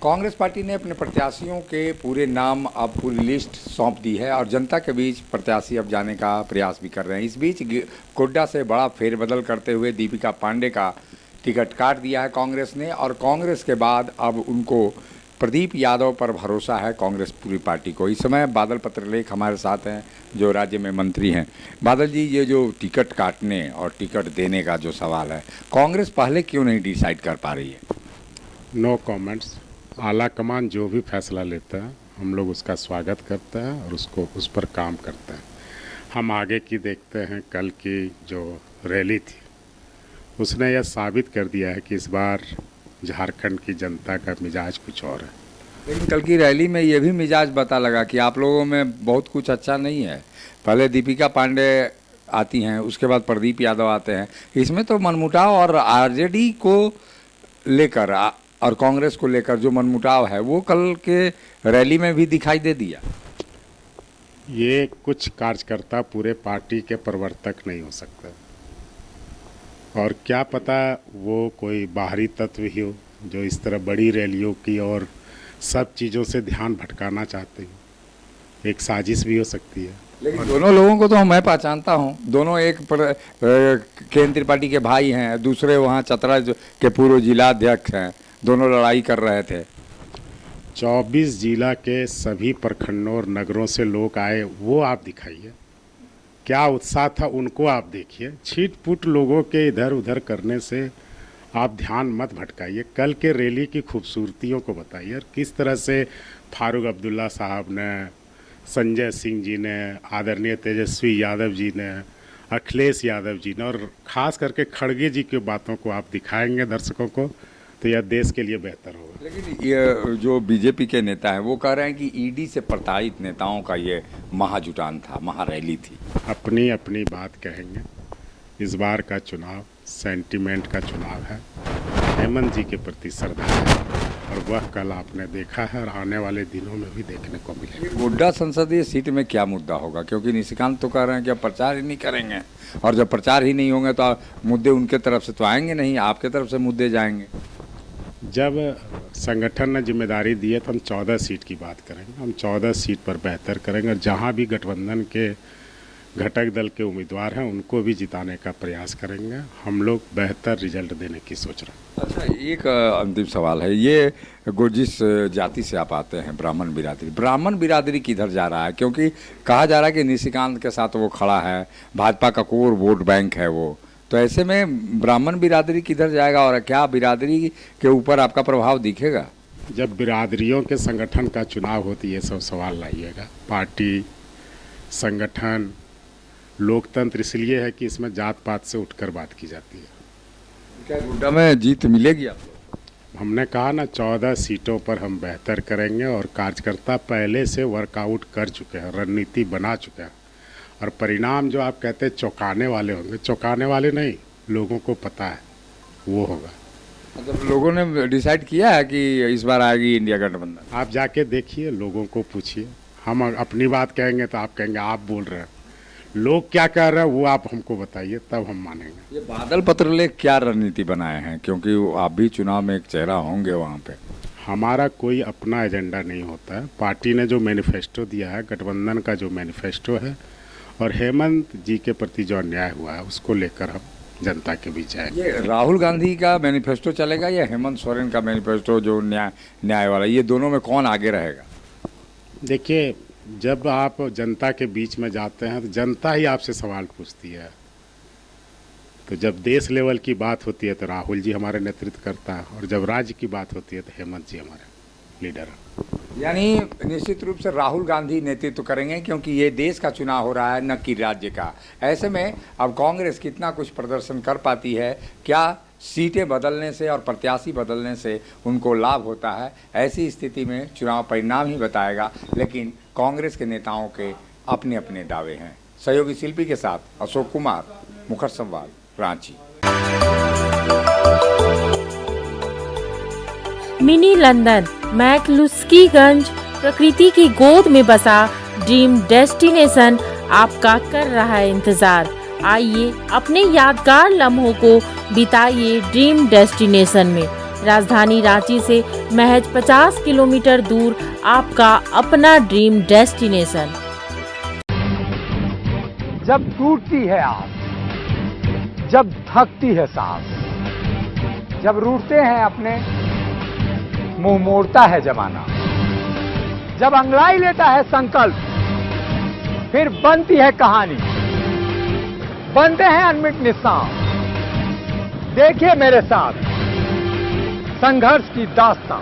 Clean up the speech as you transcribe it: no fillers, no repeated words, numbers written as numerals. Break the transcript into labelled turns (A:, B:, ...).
A: Congress party ने अपने प्रत्याशियों के पूरे नाम अब पूरी लिस्ट सौंप दी है और जनता के बीच प्रत्याशी अब जाने का प्रयास भी कर रहे हैं। इस बीच गोड्डा से बड़ा फेरबदल करते हुए दीपिका पांडे का टिकट काट दिया है कांग्रेस ने और कांग्रेस के बाद अब उनको प्रदीप यादव पर भरोसा है कांग्रेस पूरी पार्टी को। इस समय बादल पत्रलेख हमारे साथ हैं जो राज्य में मंत्री हैं। बादल जी, ये जो टिकट काटने और टिकट देने का जो सवाल है, कांग्रेस पहले क्यों नहीं डिसाइड कर पा रही है?
B: No comments. आला कमान जो भी फैसला लेता है हम लोग उसका स्वागत करते हैं और उस पर काम करते हैं। हम आगे की देखते हैं। कल की जो रैली थी उसने यह साबित कर दिया है कि इस बार झारखंड की जनता का मिजाज कुछ और है।
A: लेकिन कल की रैली में ये भी मिजाज पता लगा कि आप लोगों में बहुत कुछ अच्छा नहीं है। पहले दीपिका पांडे आती हैं, उसके बाद प्रदीप यादव आते हैं। इसमें तो मनमुटाव और आरजेडी को लेकर और कांग्रेस को लेकर जो मनमुटाव है वो कल के रैली में भी दिखाई दे दिया।
B: ये कुछ कार्यकर्ता पूरे पार्टी के प्रवर्तक नहीं हो सकते और क्या पता वो कोई बाहरी तत्व ही हो जो इस तरह बड़ी रैलियों की और सब चीज़ों से ध्यान भटकाना चाहते हैं। एक साजिश भी हो सकती है।
A: लेकिन दोनों लोगों को तो मैं पहचानता हूँ। दोनों एक केंद्रीय त्रिपाठी के भाई हैं, दूसरे वहाँ चतरा के पूर्व जिलाध्यक्ष हैं। दोनों लड़ाई कर रहे थे।
B: 24 जिला के सभी प्रखंडों और नगरों से लोग आए, वो आप दिखाइए क्या उत्साह था, उनको आप देखिए। छीट-फूट लोगों के इधर उधर करने से आप ध्यान मत भटकाइए। कल के रैली की खूबसूरतियों को बताइए और किस तरह से फारूक अब्दुल्ला साहब ने, संजय सिंह जी ने, आदरणीय तेजस्वी यादव जी ने, अखिलेश यादव जी ने और ख़ास करके खड़गे जी की बातों को आप दिखाएंगे दर्शकों को तो यह देश के लिए बेहतर होगा।
A: लेकिन ये जो बीजेपी के नेता हैं वो कह रहे हैं कि ईडी से प्रताड़ित नेताओं का ये महाजुटान था, महारैली थी।
B: अपनी अपनी बात कहेंगे। इस बार का चुनाव सेंटिमेंट का चुनाव है। हेमंत जी के प्रति श्रद्धा है और वह कल आपने देखा है और आने वाले दिनों में भी देखने को मिलेगा।
A: गोड्डा संसदीय सीट में क्या मुद्दा होगा? क्योंकि निशिकांत तो कह रहे हैं कि अब प्रचार ही नहीं करेंगे और जब प्रचार ही नहीं होंगे तो मुद्दे उनके तरफ से तो आएंगे नहीं, आपके तरफ से मुद्दे जाएंगे।
B: जब संगठन ने जिम्मेदारी दी है तो हम 14 सीट की बात करेंगे। हम 14 सीट पर बेहतर करेंगे और जहां भी गठबंधन के घटक दल के उम्मीदवार हैं उनको भी जिताने का प्रयास करेंगे। हम लोग बेहतर रिजल्ट देने की सोच रहे हैं।
A: अच्छा, एक अंतिम सवाल है। ये जिस जाति से आप आते हैं, ब्राह्मण बिरादरी किधर जा रहा है? क्योंकि कहा जा रहा है कि निशिकांत के साथ वो खड़ा है, भाजपा का कोर वोट बैंक है वो, तो ऐसे में ब्राह्मण बिरादरी किधर जाएगा और क्या बिरादरी के ऊपर आपका प्रभाव दिखेगा?
B: जब बिरादरियों के संगठन का चुनाव होती है सब सवाल लाइएगा। पार्टी, संगठन, लोकतंत्र इसलिए है कि इसमें जात पात से उठकर बात की जाती है।
A: क्या गोड्डा में जीत मिलेगी आपको?
B: हमने कहा ना 14 सीटों पर हम बेहतर करेंगे और कार्यकर्ता पहले से वर्कआउट कर चुके हैं, रणनीति बना चुके हैं और परिणाम जो आप कहते हैं चौंकाने वाले होंगे, चौंकाने वाले नहीं, लोगों को पता है वो होगा।
A: मतलब लोगों ने डिसाइड किया है कि इस बार आएगी इंडिया गठबंधन?
B: आप जाके देखिए, लोगों को पूछिए। हम अपनी बात कहेंगे तो आप कहेंगे आप बोल रहे हैं। लोग क्या कह रहे हैं वो आप हमको बताइए, तब हम मानेंगे।
A: ये बादल पत्रलेख क्या रणनीति बनाए हैं? क्योंकि आप भी चुनाव में एक चेहरा होंगे वहाँ पे।
B: हमारा कोई अपना एजेंडा नहीं होता है। पार्टी ने जो मैनिफेस्टो दिया है, गठबंधन का जो मैनिफेस्टो है और हेमंत जी के प्रति जो अन्याय हुआ है उसको लेकर हम जनता के बीच आएंगे।
A: ये राहुल गांधी का मैनिफेस्टो चलेगा या हेमंत सोरेन का मैनिफेस्टो जो न्याय वाला, ये दोनों में कौन आगे रहेगा?
B: देखिए, जब आप जनता के बीच में जाते हैं तो जनता ही आपसे सवाल पूछती है। तो जब देश लेवल की बात होती है तो राहुल जी हमारे नेतृत्व करता है और जब राज्य की बात होती है तो हेमंत जी हमारे लीडर हैं।
A: यानी निश्चित रूप से राहुल गांधी नेतृत्व करेंगे क्योंकि ये देश का चुनाव हो रहा है, न कि राज्य का। ऐसे में अब कांग्रेस कितना कुछ प्रदर्शन कर पाती है, क्या सीटें बदलने से और प्रत्याशी बदलने से उनको लाभ होता है, ऐसी स्थिति में चुनाव परिणाम ही बताएगा। लेकिन कांग्रेस के नेताओं के अपने अपने दावे हैं। सहयोगी शिल्पी के साथ अशोक कुमार, मुखर संवाद, रांची।
C: मिनी लंदन मैक्लुस्कीगंज प्रकृति की गोद में बसा ड्रीम डेस्टिनेशन आपका कर रहा है इंतजार। आइए अपने यादगार लम्हों को बिताइए ड्रीम डेस्टिनेशन में। राजधानी रांची से महज 50 किलोमीटर दूर आपका अपना ड्रीम डेस्टिनेशन।
A: जब टूटती है आस, जब थकती है सांस, जब रूठते हैं अपने, मुंह मोड़ता है जमाना, जब अंगड़ाई लेता है संकल्प, फिर बनती है कहानी, बनते हैं अनमिट निशान। देखिए मेरे साथ संघर्ष की दास्तां।